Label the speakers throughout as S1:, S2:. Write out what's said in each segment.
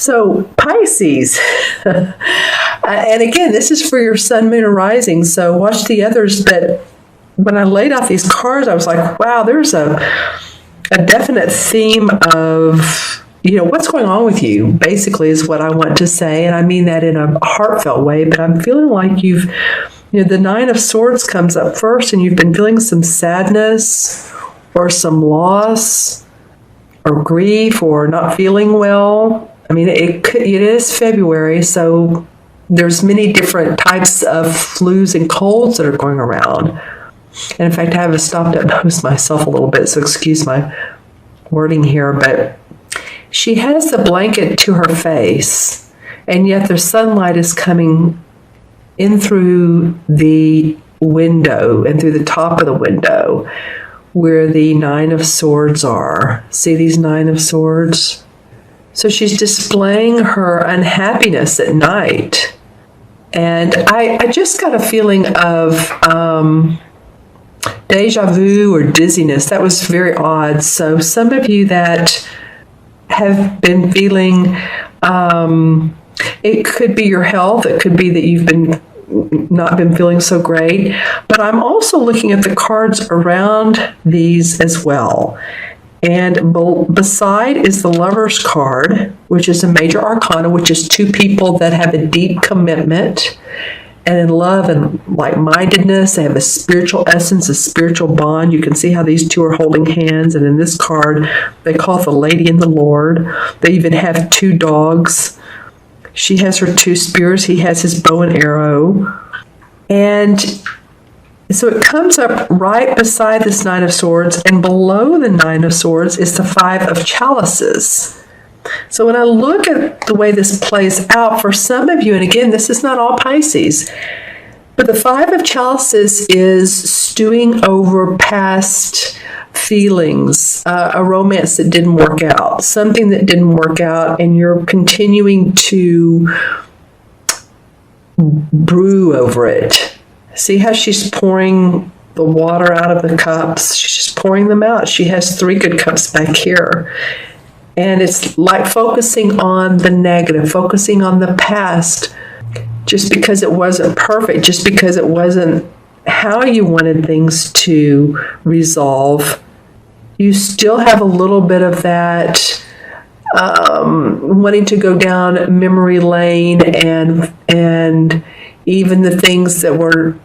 S1: So Pisces, and again, this is for your sun, moon, or rising. So watch the others. But when I laid out these cards, I was like, wow, there's a definite theme of, what's going on with you, basically, is what I want to say. And I mean that in a heartfelt way, but I'm feeling like the Nine of Swords comes up first, and you've been feeling some sadness or some loss or grief or not feeling well. I mean, it is February, so there's many different types of flus and colds that are going around. And in fact, I have stopped up nose myself a little bit, so excuse my wording here, but she has the blanket to her face, and yet the sunlight is coming in through the window and through the top of the window where the Nine of Swords are. See these Nine of Swords? So she's displaying her unhappiness at night. And I just got a feeling of deja vu or dizziness. That was very odd. So some of you that have been feeling, it could be your health. It could be that you've not been feeling so great. But I'm also looking at the cards around these as well. And beside is the Lover's card, which is a major arcana, which is two people that have a deep commitment and in love and like-mindedness. They have a spiritual essence, a spiritual bond. You can see how these two are holding hands. And in this card, they call it the Lady and the Lord. They even have two dogs. She has her two spears. He has his bow and arrow. And so it comes up right beside this Nine of Swords, and below the Nine of Swords is the Five of Chalices. So when I look at the way this plays out for some of you, and again, this is not all Pisces, but the Five of Chalices is stewing over past feelings, a romance that didn't work out, something that didn't work out, and you're continuing to brew over it. See how she's pouring the water out of the cups? She's just pouring them out. She has 3 good cups back here. And it's like focusing on the negative, focusing on the past, just because it wasn't perfect, just because it wasn't how you wanted things to resolve. You still have a little bit of that wanting to go down memory lane, and even the things that were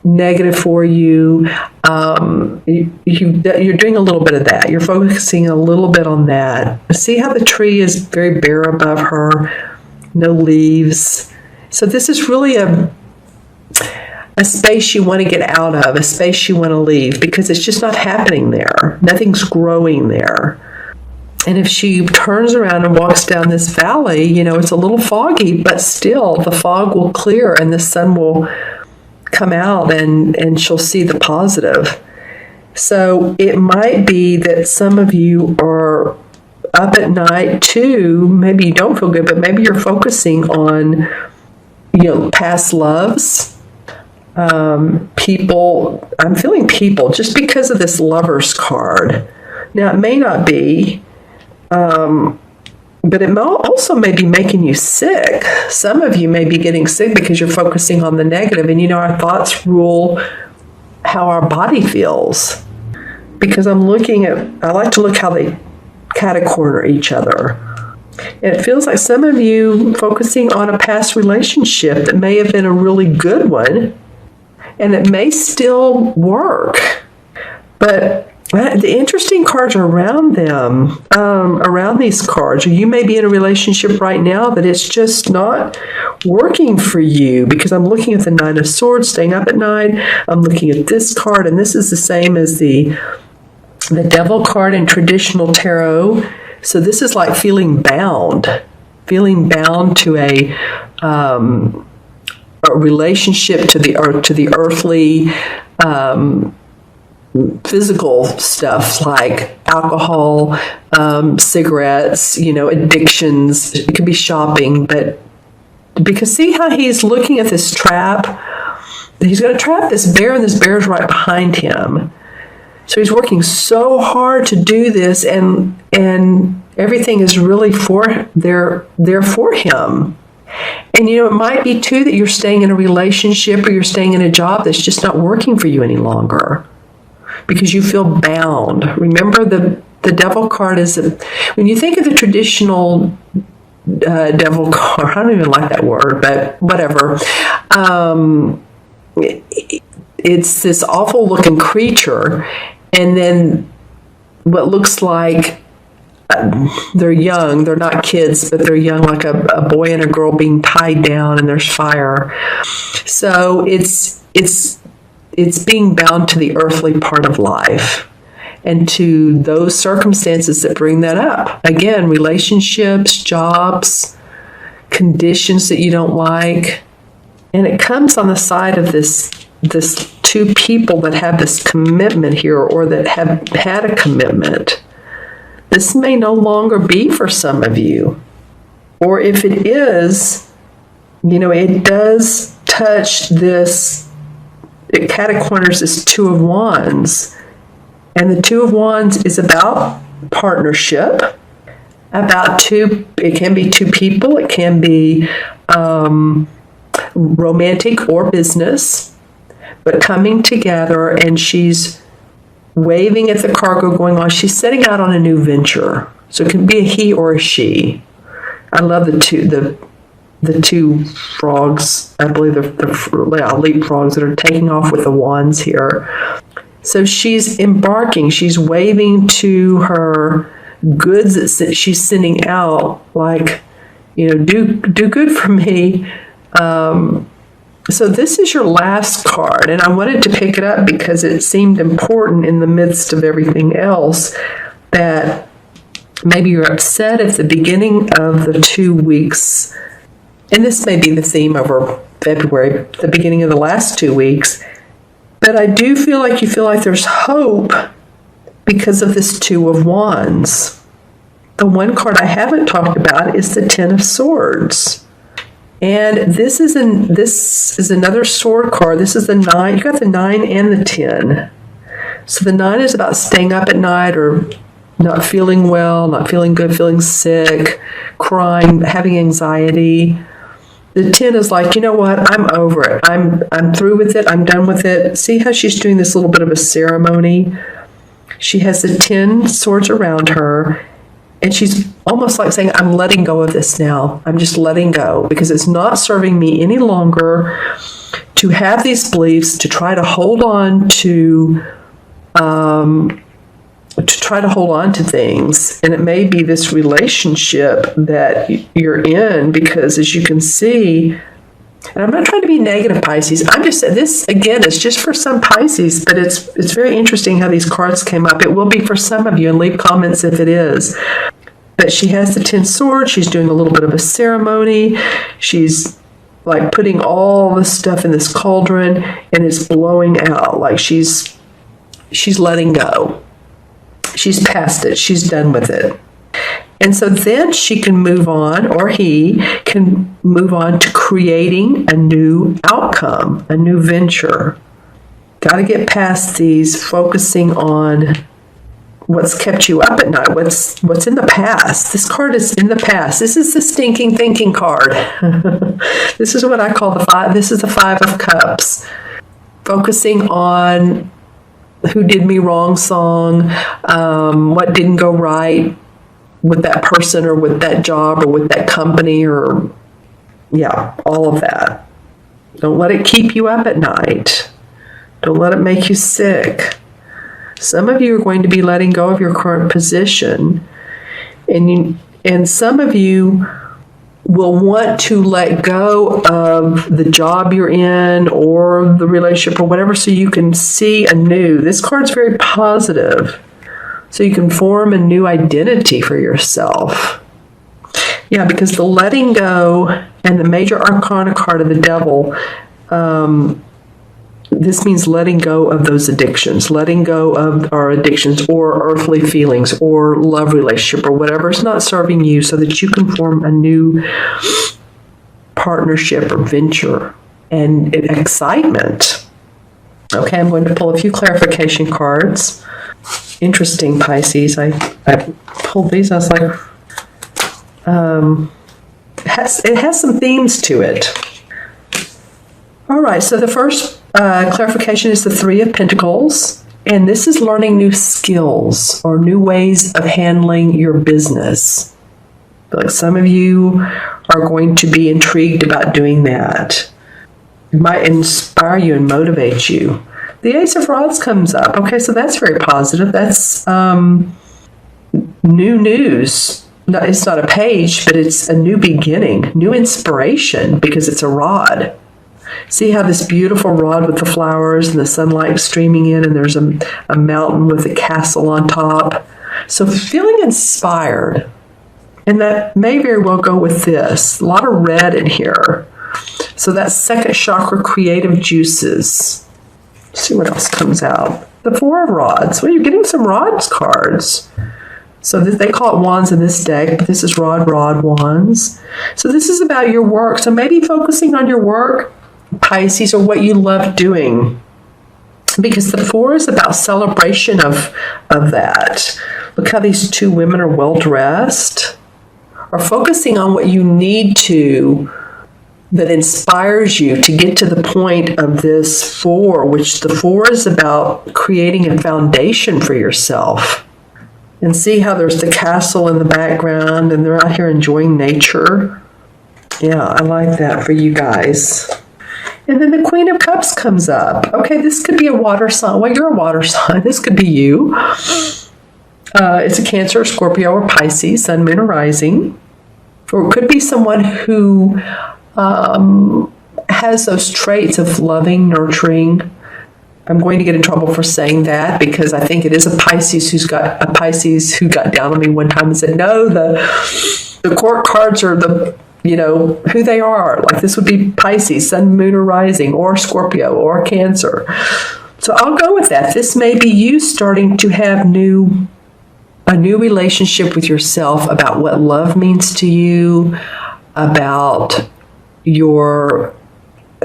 S1: negative for you, you're doing a little bit of that. You're focusing a little bit on that. See how the tree is very bare above her, no leaves. So this is really a space you want to get out of, a space you want to leave, because it's just not happening there. Nothing's growing there. And if she turns around and walks down this valley, it's a little foggy, but still the fog will clear and the sun will come out, and she'll see the positive. So it might be that some of you are up at night too. Maybe you don't feel good, but maybe you're focusing on, past loves. People, I'm feeling people just because of this Lover's card. Now, it may not be, but it also may be making you sick. Some of you may be getting sick because you're focusing on the negative. And our thoughts rule how our body feels. Because I like to look how they catacorner each other. And it feels like some of you focusing on a past relationship that may have been a really good one, and it may still work. But the interesting cards are around them, around these cards. You may be in a relationship right now that it's just not working for you, because I'm looking at the Nine of Swords, staying up at night. I'm looking at this card, and this is the same as the Devil card in traditional tarot. So this is like feeling bound to a relationship, to the earthly, physical stuff like alcohol, cigarettes, addictions. It could be shopping, but because see how he's looking at this trap? He's going to trap this bear, and this bear's right behind him. So he's working so hard to do this, and Everything is really there for him. And, it might be, too, that you're staying in a relationship or you're staying in a job that's just not working for you any longer because you feel bound. Remember, the devil card is, when you think of the traditional devil card, I don't even like that word, but whatever. It's this awful looking creature, and then what looks like they're young. They're not kids, but they're young, like a boy and a girl being tied down, and there's fire. So it's being bound to the earthly part of life and to those circumstances that bring that up. Again, relationships, jobs, conditions that you don't like. And it comes on the side of this two people that have this commitment here, or that have had a commitment. This may no longer be for some of you. Or if it is, it does touch this, it corners this Two of Wands. And the Two of Wands is about partnership, it can be two people, it can be romantic or business, but coming together, and she's waving at the cargo going on. She's setting out on a new venture. So it can be a he or a she. I love the two frogs, I believe the leapfrogs that are taking off with the wands here. So she's embarking, she's waving to her goods that she's sending out, like, do good for me. So this is your last card, and I wanted to pick it up because it seemed important in the midst of everything else, that maybe you're upset at the beginning of the 2 weeks, and this may be the theme over February, the beginning of the last 2 weeks, but I do feel like you feel like there's hope because of this Two of Wands. The one card I haven't talked about is the Ten of Swords. And this is another sword card. This is the 9. You got the 9 and the 10. So the 9 is about staying up at night, or not feeling well, not feeling good, feeling sick, crying, having anxiety. The 10 is like, you know what? I'm over it. I'm through with it. I'm done with it. See how she's doing this little bit of a ceremony? She has the 10 swords around her. And she's almost like saying, I'm letting go of this now. I'm just letting go because it's not serving me any longer to have these beliefs, to try to hold on to things. And it may be this relationship that you're in, because as you can see, and I'm not trying to be negative, Pisces. I'm just saying this, again, is just for some Pisces, but it's very interesting how these cards came up. It will be for some of you, and leave comments if it is. But she has the 10 swords. She's doing a little bit of a ceremony. She's like putting all this stuff in this cauldron, and it's blowing out. Like she's letting go. She's past it. She's done with it. And so then she can move on, or he can move on to creating a new outcome, a new venture. Got to get past these, focusing on what's kept you up at night, what's in the past. This card is in the past. This is the stinking thinking card. This is what I call the 5. This is the 5 of Cups. Focusing on who did me wrong song, what didn't go right with that person or with that job or with that company, or all of that. Don't let it keep you up at night. Don't let it make you sick. Some of you are going to be letting go of your current position, and some of you will want to let go of the job you're in or the relationship or whatever, so you can see anew. This card's very positive. So you can form a new identity for yourself. Yeah, because the letting go and the major arcana card of the devil, this means letting go of those addictions, letting go of our addictions or earthly feelings or love relationship or whatever's not serving you, so that you can form a new partnership or venture and excitement. Okay, I'm going to pull a few clarification cards. Interesting, Pisces. I pulled these. I was like, It has some themes to it. All right, so the first clarification is the Three of Pentacles, and this is learning new skills or new ways of handling your business. Like some of you are going to be intrigued about doing that. It might inspire you and motivate you. The Ace of Rods comes up. Okay, so that's very positive. That's new news. No, it's not a page, but it's a new beginning, new inspiration, because it's a rod. See how this beautiful rod with the flowers and the sunlight streaming in, and there's a mountain with a castle on top. So feeling inspired. And that may very well go with this. A lot of red in here. So that's second chakra, creative juices. Let's see what else comes out. The Four of Rods. Well, you're getting some rods cards. So they call it wands in this deck, but this is rod, wands. So this is about your work. So maybe focusing on your work, Pisces, or what you love doing. Because the four is about celebration of that. Look how these two women are well dressed. Or focusing on what you need to, that inspires you to get to the point of this four, which the four is about creating a foundation for yourself. And see how there's the castle in the background and they're out here enjoying nature. Yeah, I like that for you guys. And then the Queen of Cups comes up. Okay, this could be a water sign. Well, you're a water sign. This could be you. It's a Cancer, Scorpio, or Pisces, Sun, Moon, or Rising. Or it could be someone who has those traits of loving, nurturing. I'm going to get in trouble for saying that because I think it is a Pisces who got down on me one time and said, no, the court cards are who they are. Like this would be Pisces, Sun, Moon, or Rising, or Scorpio, or Cancer. So I'll go with that. This may be you starting to have a new relationship with yourself about what love means to you, about your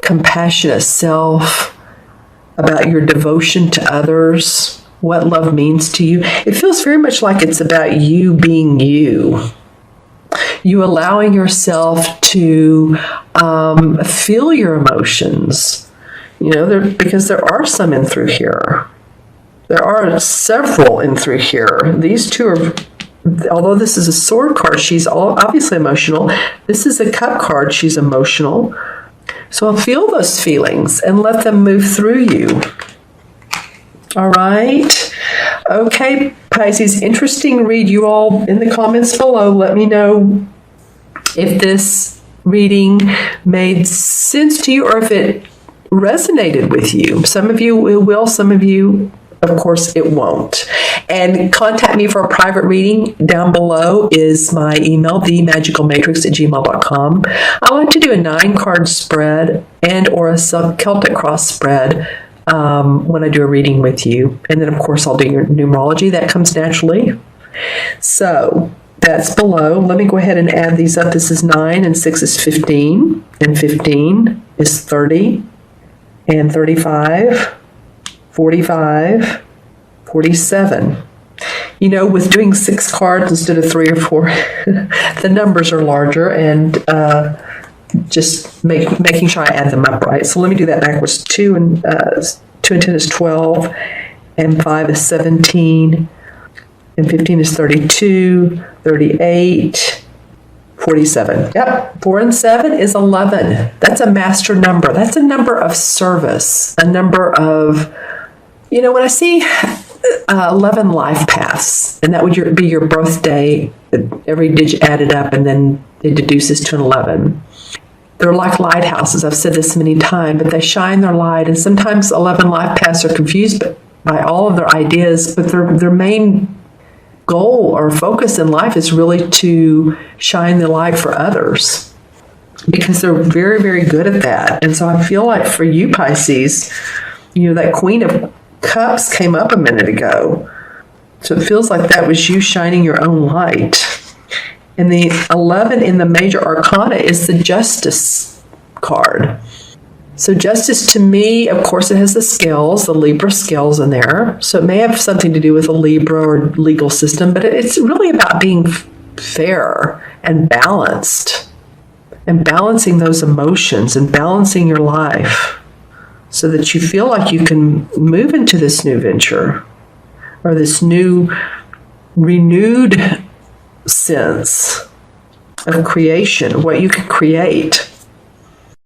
S1: compassionate self, about your devotion to others, what love means to you. It feels very much like it's about you being you. You allowing yourself to feel your emotions, because there are some in through here. There are several in through here. These two are, although this is a sword card, she's obviously emotional. This is a cup card, she's emotional. So I'll feel those feelings and let them move through you. All right. Okay, Pisces, interesting read. You all in the comments below, let me know if this reading made sense to you or if it resonated with you. Some of you it will, some of you, of course, it won't. And contact me for a private reading. Down below is my email, themagicalmatrix@gmail.com. I like to do a 9-card spread and or a Celtic cross spread when I do a reading with you. And then, of course, I'll do your numerology. That comes naturally. So that's below. Let me go ahead and add these up. This is 9 and 6 is 15. And 15 is 30 and 35. 45, 47. With doing 6 cards instead of 3 or 4, the numbers are larger, and just making sure I add them up right. So let me do that backwards. 2 and 10 is 12, and 5 is 17, and 15 is 32, 38, 47. Yep, 4 and 7 is 11. That's a master number. That's a number of service, a number of, when I see 11 life paths, and that would be your birthday, every digit added up, and then it deduces to an 11. They're like lighthouses. I've said this many times, but they shine their light, and sometimes 11 life paths are confused by all of their ideas, but their main goal or focus in life is really to shine the light for others, because they're very, very good at that. And so I feel like for you, Pisces, that Queen of Cups came up a minute ago. So it feels like that was you shining your own light. And the 11 in the major arcana is the Justice card. So Justice, to me, of course, it has the scales, the Libra scales in there. So it may have something to do with a Libra or legal system, but it's really about being fair and balanced, and balancing those emotions and balancing your life so that you feel like you can move into this new venture or this new renewed sense of creation, what you can create.